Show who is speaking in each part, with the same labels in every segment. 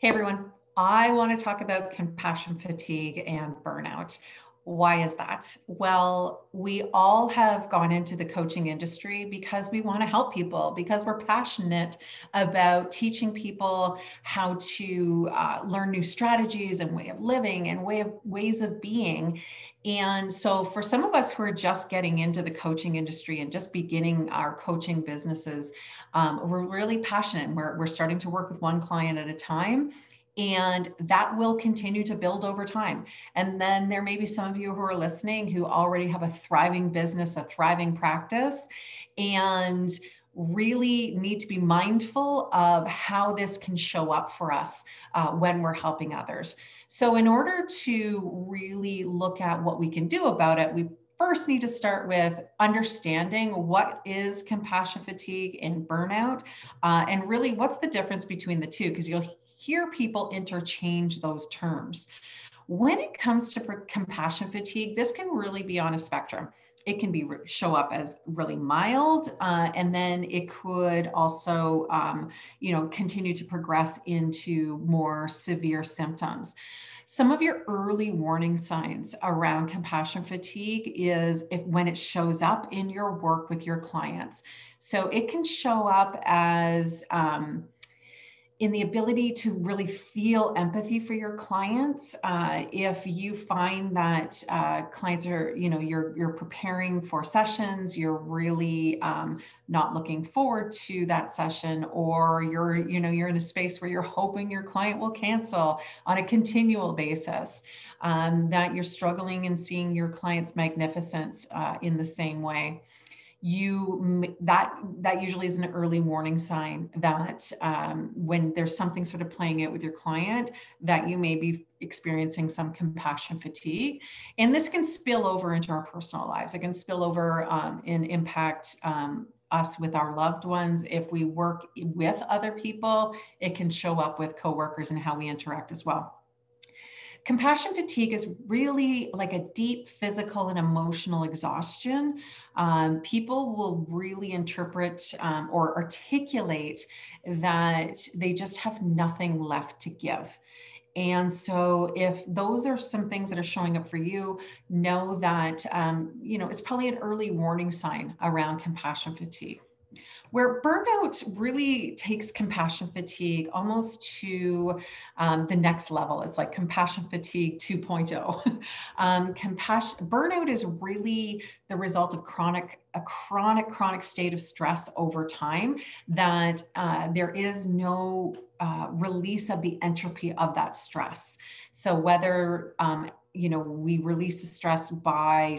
Speaker 1: Hey everyone, I want to talk about compassion fatigue and burnout. Why is that? Well, we all have gone into the coaching industry because we want to help people, because we're passionate about teaching people how to learn new strategies and way of living and ways of being. And so for some of us who are just getting into the coaching industry and just beginning our coaching businesses, we're really passionate. We're starting to work with one client at a time. And that will continue to build over time. And then there may be some of you who are listening who already have a thriving business, a thriving practice, and really need to be mindful of how this can show up for us when we're helping others. So in order to really look at what we can do about it, we first need to start with understanding what is compassion fatigue and burnout, and really what's the difference between the two, because you'll hear people interchange those terms. When it comes to compassion fatigue, this can really be on a spectrum. It can be show up as really mild, and then it could also, continue to progress into more severe symptoms. Some of your early warning signs around compassion fatigue is when it shows up in your work with your clients. So it can show up as in the ability to really feel empathy for your clients. If you find that clients are, you're preparing for sessions, you're really not looking forward to that session, or you're in a space where you're hoping your client will cancel on a continual basis, that you're struggling in seeing your client's magnificence in the same way. That usually is an early warning sign that when there's something sort of playing out with your client, that you may be experiencing some compassion fatigue. And this can spill over into our personal lives. It can spill over and impact us with our loved ones. If we work with other people, it can show up with coworkers and how we interact as well. Compassion fatigue is really like a deep physical and emotional exhaustion. People will really interpret or articulate that they just have nothing left to give. And so if those are some things that are showing up for you, know that, it's probably an early warning sign around compassion fatigue. Where burnout really takes compassion fatigue almost to the next level. It's like compassion fatigue 2.0. Burnout is really the result of a chronic state of stress over time that there is no release of the entropy of that stress. So whether we release the stress by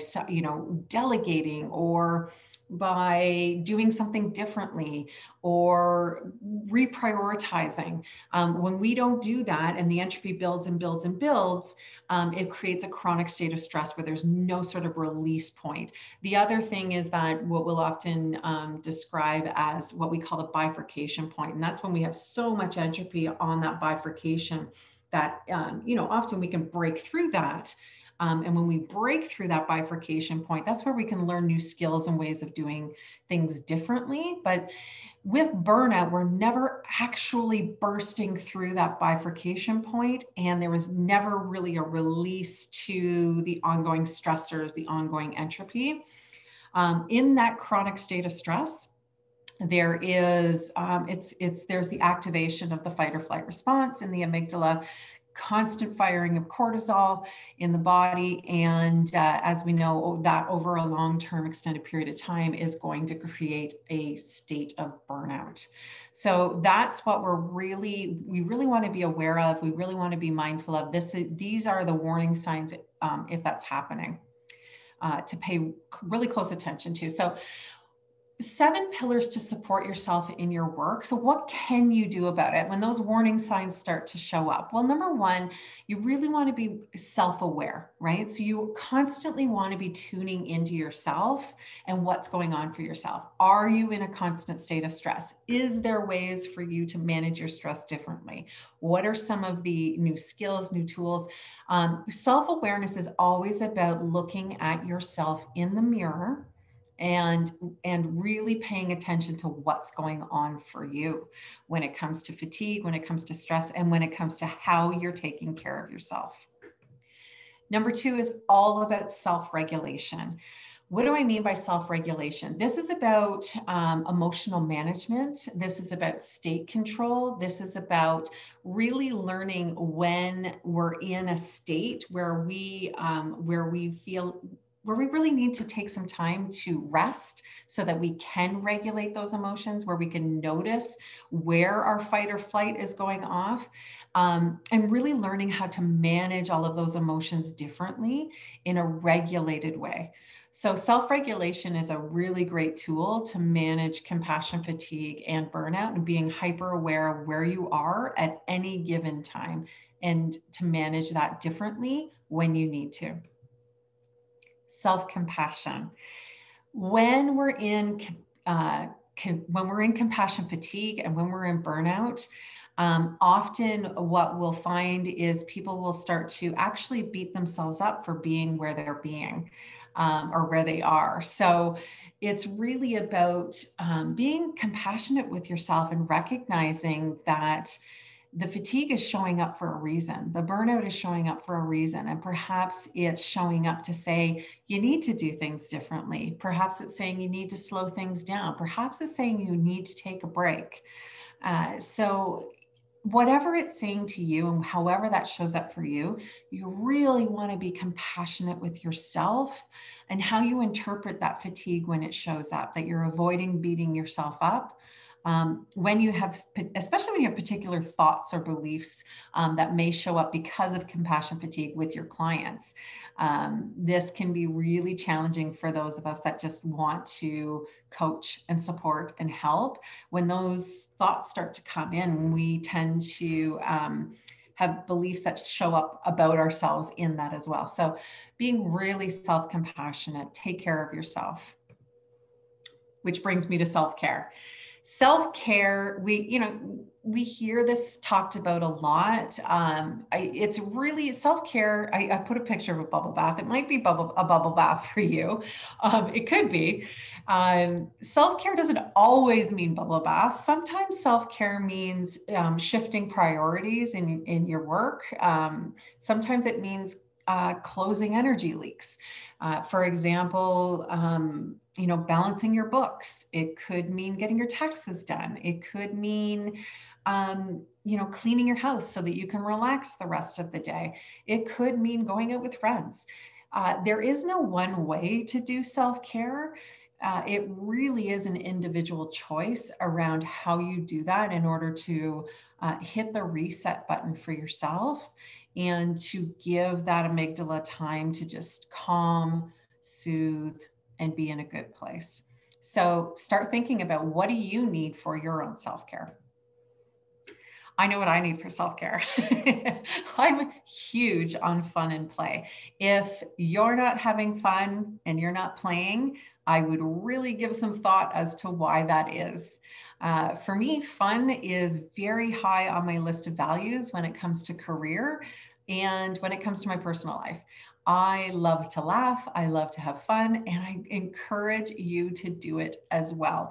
Speaker 1: delegating, or by doing something differently, or reprioritizing. When we don't do that and the entropy builds and builds and builds, it creates a chronic state of stress where there's no sort of release point. The other thing is that what we'll often describe as what we call the bifurcation point. And that's when we have so much entropy on that bifurcation that, often we can break through that. And when we break through that bifurcation point, that's where we can learn new skills and ways of doing things differently. But with burnout, we're never actually bursting through that bifurcation point, and there was never really a release to the ongoing stressors, the ongoing entropy. In that chronic state of stress, there is there's the activation of the fight or flight response in the amygdala, constant firing of cortisol in the body. And as we know, that over a long-term extended period of time is going to create a state of burnout. So that's what we really want to be aware of. We really want to be mindful of this. These are the warning signs if that's happening, to pay really close attention to. So 7 pillars to support yourself in your work. So what can you do about it when those warning signs start to show up? Well, number one, you really want to be self-aware, right? So you constantly want to be tuning into yourself and what's going on for yourself. Are you in a constant state of stress? Is there ways for you to manage your stress differently? What are some of the new skills, new tools? Self-awareness is always about looking at yourself in the mirror and really paying attention to what's going on for you when it comes to fatigue, when it comes to stress, and when it comes to how you're taking care of yourself. Number 2 is all about self-regulation. What do I mean by self-regulation? This is about emotional management. This is about state control. This is about really learning when we're in a state where we really need to take some time to rest so that we can regulate those emotions, where we can notice where our fight or flight is going off, and really learning how to manage all of those emotions differently in a regulated way. So self-regulation is a really great tool to manage compassion fatigue and burnout, and being hyper aware of where you are at any given time and to manage that differently when you need to. Self-compassion. When we're in compassion fatigue and when we're in burnout, often what we'll find is people will start to actually beat themselves up for being where they're being, or where they are. So it's really about being compassionate with yourself and recognizing that the fatigue is showing up for a reason. The burnout is showing up for a reason. And perhaps it's showing up to say, you need to do things differently. Perhaps it's saying you need to slow things down. Perhaps it's saying you need to take a break. So whatever it's saying to you and however that shows up for you, you really want to be compassionate with yourself and how you interpret that fatigue when it shows up, that you're avoiding beating yourself up. When you have, especially when you have particular thoughts or beliefs that may show up because of compassion fatigue with your clients. This can be really challenging for those of us that just want to coach and support and help. When those thoughts start to come in, we tend to have beliefs that show up about ourselves in that as well. So being really self-compassionate, take care of yourself, which brings me to self-care. Self-care, we hear this talked about a lot. It's really self-care. I put a picture of a bubble bath. It might be a bubble bath for you. It could be. Self-care doesn't always mean bubble bath. Sometimes self-care means shifting priorities in your work. Sometimes it means closing energy leaks. For example, balancing your books. It could mean getting your taxes done. It could mean, cleaning your house so that you can relax the rest of the day. It could mean going out with friends. There is no one way to do self-care. It really is an individual choice around how you do that in order to hit the reset button for yourself and to give that amygdala time to just calm, soothe, and be in a good place. So start thinking about, what do you need for your own self-care? I know what I need for self-care. I'm huge on fun and play. If you're not having fun and you're not playing, I would really give some thought as to why that is. For me, fun is very high on my list of values when it comes to career and when it comes to my personal life. I love to laugh, I love to have fun, and I encourage you to do it as well.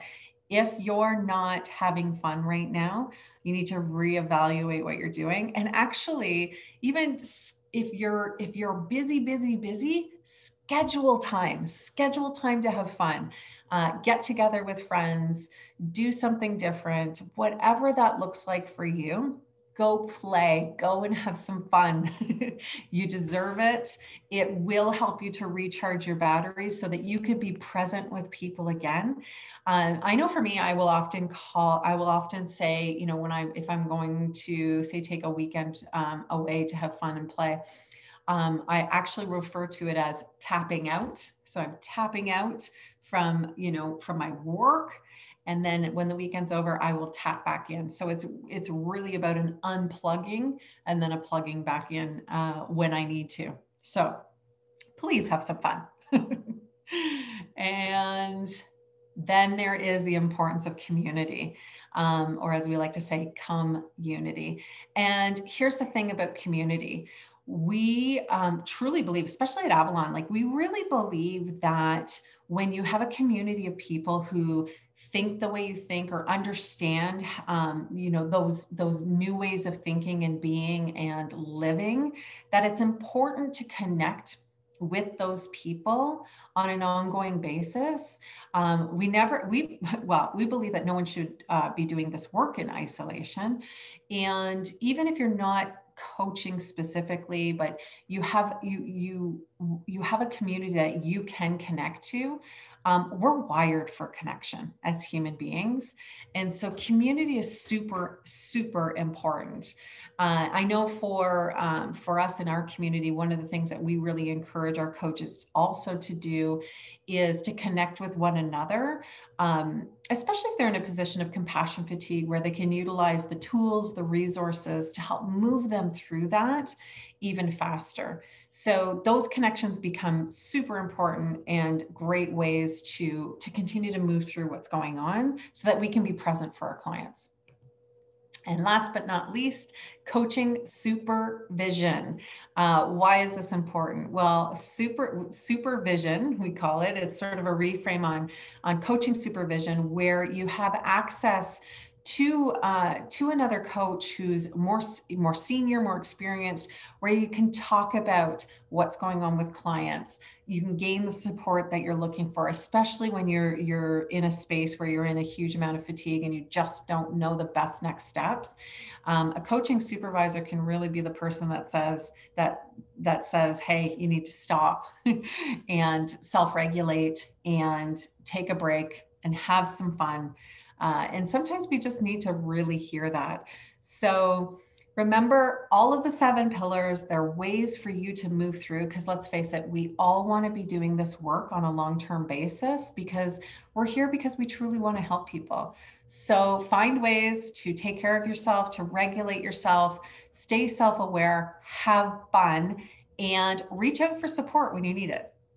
Speaker 1: If you're not having fun right now, you need to reevaluate what you're doing. And actually, even if you're busy, schedule time to have fun. Get together with friends, do something different, whatever that looks like for you. Go play, go and have some fun. You deserve it. It will help you to recharge your batteries so that you could be present with people again. I know for me, I will often say, if I'm going to say, take a weekend away to have fun and play, I actually refer to it as tapping out. So I'm tapping out from my work. And then when the weekend's over, I will tap back in. So it's really about an unplugging and then a plugging back in when I need to. So please have some fun. And then there is the importance of community, or as we like to say, community. And here's the thing about community. We truly believe, especially at Avalon, like we really believe that when you have a community of people who think the way you think or understand, those new ways of thinking and being and living, that it's important to connect with those people on an ongoing basis. We believe that no one should be doing this work in isolation. And even if you're not coaching specifically, but you have a community that you can connect to. We're wired for connection as human beings, and so community is super, super important. I know for us in our community, one of the things that we really encourage our coaches also to do is to connect with one another, especially if they're in a position of compassion fatigue, where they can utilize the tools, the resources to help move them through that even faster. So those connections become super important and great ways to continue to move through what's going on so that we can be present for our clients. And last but not least, coaching supervision. Why is this important? Well, supervision, we call it. It's sort of a reframe on coaching supervision, where you have access to another coach who's more senior, more experienced, where you can talk about what's going on with clients. You can gain the support that you're looking for, especially when you're in a space where you're in a huge amount of fatigue and you just don't know the best next steps. A coaching supervisor can really be the person that says, hey, you need to stop and self-regulate and take a break and have some fun. And sometimes we just need to really hear that. So remember all of the 7 pillars. They're ways for you to move through, because let's face it, we all want to be doing this work on a long-term basis, because we're here because we truly want to help people. So find ways to take care of yourself, to regulate yourself, stay self-aware, have fun, and reach out for support when you need it.